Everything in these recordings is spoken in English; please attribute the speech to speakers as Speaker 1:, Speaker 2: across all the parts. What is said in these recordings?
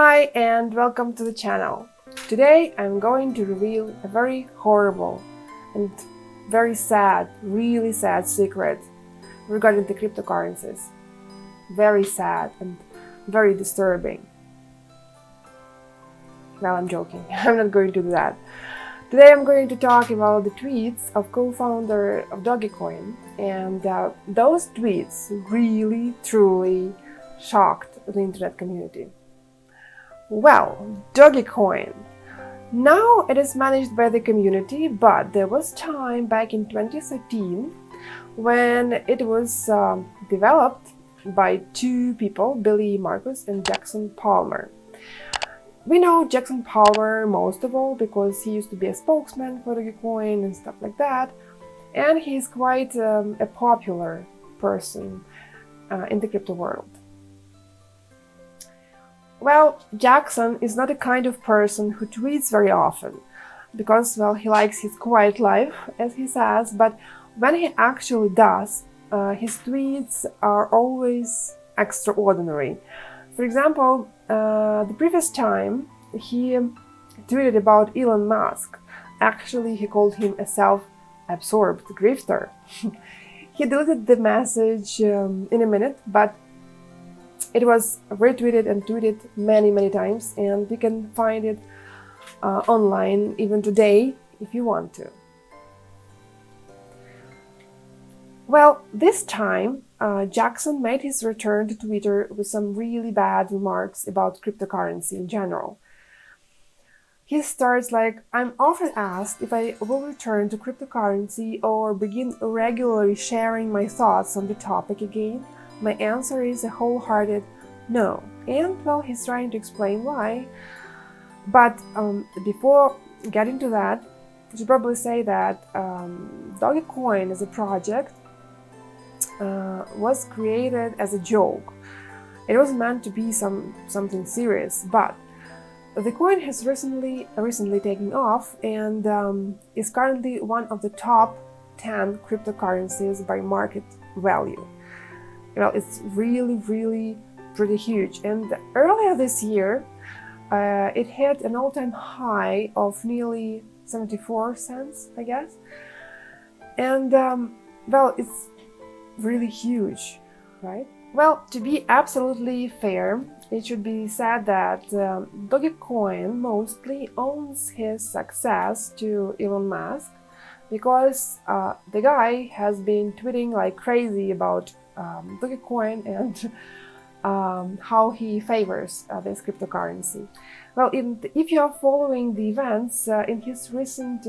Speaker 1: Hi and welcome to the channel. Today I'm going to reveal a very horrible and very sad, really sad secret regarding the cryptocurrencies. Very sad and very disturbing. Well, I'm joking. I'm not going to do that. Today I'm going to talk about the tweets of co-founder of Dogecoin, and those tweets really, truly shocked the internet community. Well, Dogecoin. Now it is managed by the community, but there was time back in 2013 when it was developed by two people, Markus and Jackson Palmer. We know Jackson Palmer most of all because he used to be a spokesman for Dogecoin and stuff like that, and he's quite a popular person in the crypto world. Well, Jackson is not the kind of person who tweets very often because, well, he likes his quiet life, as he says, but when he actually does, his tweets are always extraordinary. For example, the previous time he tweeted about Elon Musk. Actually, he called him a self-absorbed grifter. He deleted the message in a minute, but it was retweeted and tweeted many times, and you can find it online even today if you want to. Well, this time Jackson made his return to Twitter with some really bad remarks about cryptocurrency in general. He starts like, "I'm often asked if I will return to cryptocurrency or begin regularly sharing my thoughts on the topic again. My answer is a wholehearted no." And well, he's trying to explain why. But before getting to that, I should probably say that Dogecoin as a project was created as a joke. It was meant to be something serious, but the coin has recently taken off and is currently one of the top 10 cryptocurrencies by market value. Well, it's really pretty huge, and earlier this year it hit an all-time high of nearly 74 cents, I guess, and well, it's really huge, right? Well, to be absolutely fair, it should be said that Dogecoin mostly owes his success to Elon Musk because the guy has been tweeting like crazy about Dogecoin and how he favors this cryptocurrency. Well, if you are following the events, in his recent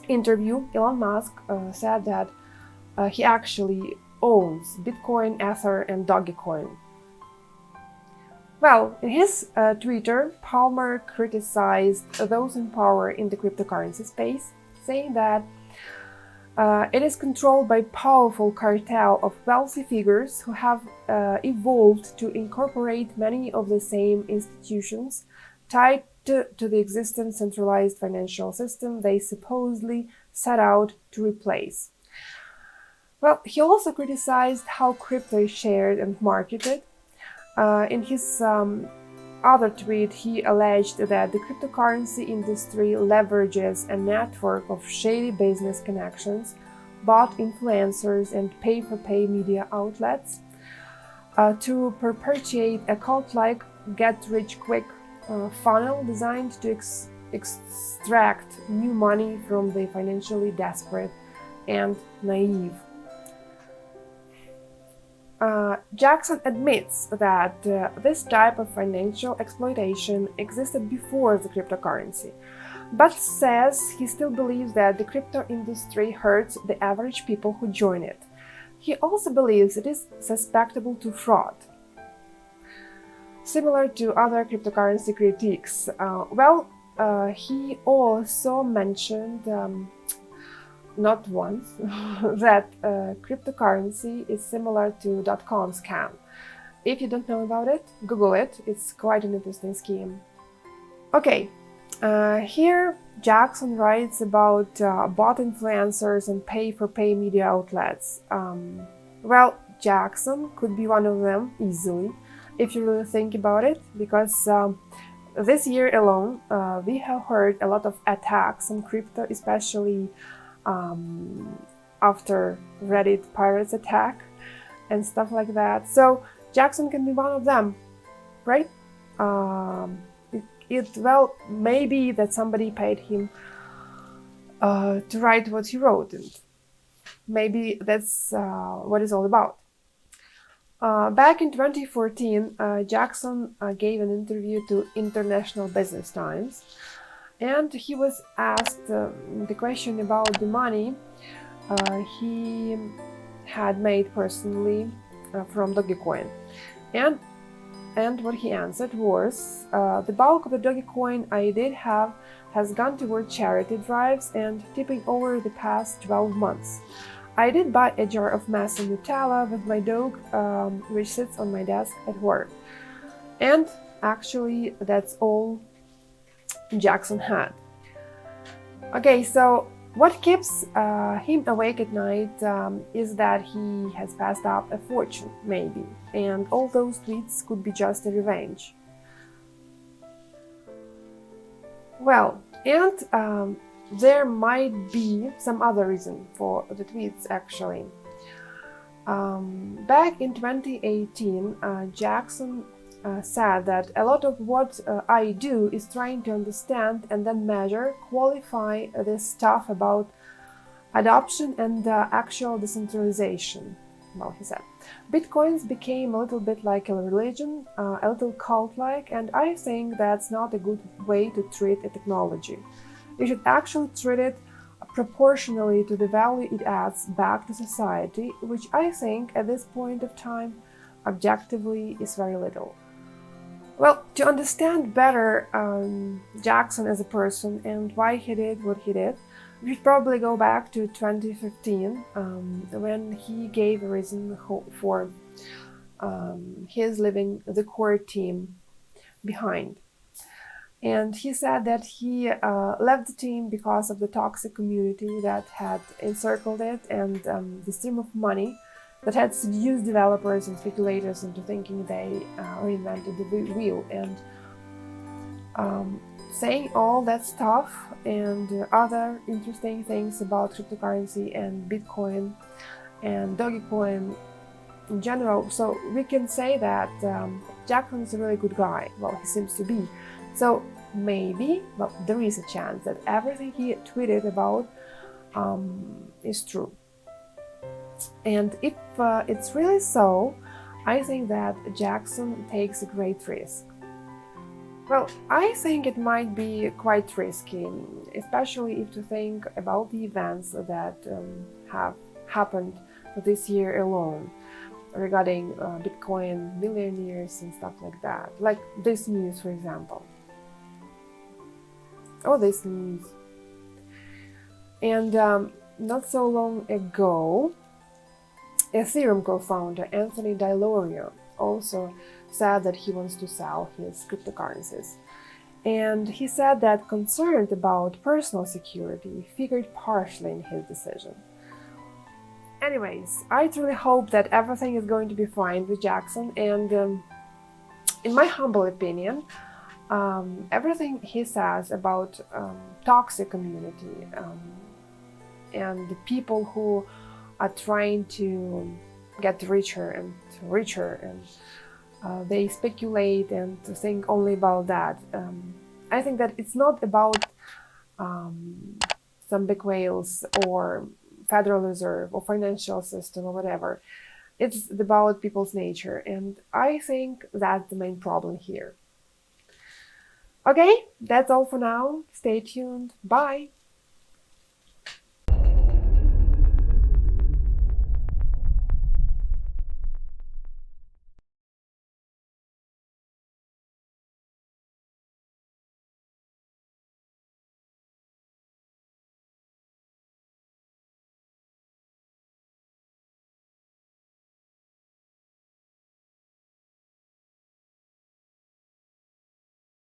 Speaker 1: interview, Elon Musk said that he actually owns Bitcoin, Ether, and Dogecoin. Well, in his Twitter, Palmer criticized those in power in the cryptocurrency space, saying that it is controlled by powerful cartel of wealthy figures who have evolved to incorporate many of the same institutions tied to the existing centralized financial system they supposedly set out to replace. Well, he also criticized how crypto is shared and marketed. In his other tweet, he alleged that the cryptocurrency industry leverages a network of shady business connections, bot influencers, and pay-for-pay media outlets to perpetuate a cult-like get-rich-quick funnel designed to extract new money from the financially desperate and naive. Jackson admits that this type of financial exploitation existed before the cryptocurrency, but says he still believes that the crypto industry hurts the average people who join it. He also believes it is susceptible to fraud. Similar to other cryptocurrency critiques, he also mentioned not once that cryptocurrency is similar to .com scam. If you don't know about it, Google it. It's quite an interesting scheme. Okay, here Jackson writes about bot influencers and pay-for-pay media outlets. Well, Jackson could be one of them easily, if you really think about it, because this year alone, we have heard a lot of attacks on crypto, especially after Reddit pirates attack and stuff like that. So Jackson can be one of them, right? Well, maybe that somebody paid him to write what he wrote, and maybe that's what it's all about. Back in 2014, Jackson gave an interview to International Business Times, and he was asked the question about the money he had made personally from Dogecoin. And what he answered was, the bulk of the Dogecoin I did have has gone toward charity drives and tipping over the past 12 months. I did buy a jar of massive Nutella with my dog, which sits on my desk at work. And actually, that's all Jackson had. Okay, so what keeps him awake at night is that he has passed up a fortune, maybe, and all those tweets could be just a revenge. Well, and there might be some other reason for the tweets, actually. Back in 2018, Jackson said that a lot of what I do is trying to understand and then measure, qualify this stuff about adoption and actual decentralization. Well, he said, Bitcoins became a little bit like a religion, a little cult-like, and I think that's not a good way to treat a technology. You should actually treat it proportionally to the value it adds back to society, which I think at this point of time, objectively, is very little. Well, to understand better Jackson as a person and why he did what he did, we should probably go back to 2015 when he gave a reason for his leaving the core team behind. And he said that he left the team because of the toxic community that had encircled it and the stream of money that had seduced developers and speculators into thinking they reinvented the wheel. And saying all that stuff and other interesting things about cryptocurrency and Bitcoin and Dogecoin in general, so we can say that Jackson is a really good guy. Well, he seems to be. So maybe, well, there is a chance that everything he tweeted about is true. And if it's really so, I think that Jackson takes a great risk. Well, I think it might be quite risky, especially if you think about the events that have happened this year alone regarding Bitcoin millionaires and stuff like that. Like this news, for example. Or this news. And not so long ago, Ethereum co-founder Anthony DiLorio also said that he wants to sell his cryptocurrencies. And he said that concern about personal security figured partially in his decision. Anyways, I truly hope that everything is going to be fine with Jackson, and in my humble opinion, everything he says about toxic community and the people who are trying to get richer and richer, and they speculate and think only about that. I think that it's not about some big whales or Federal Reserve or financial system or whatever. It's about people's nature, and I think that's the main problem here. Okay, that's all for now. Stay tuned. Bye!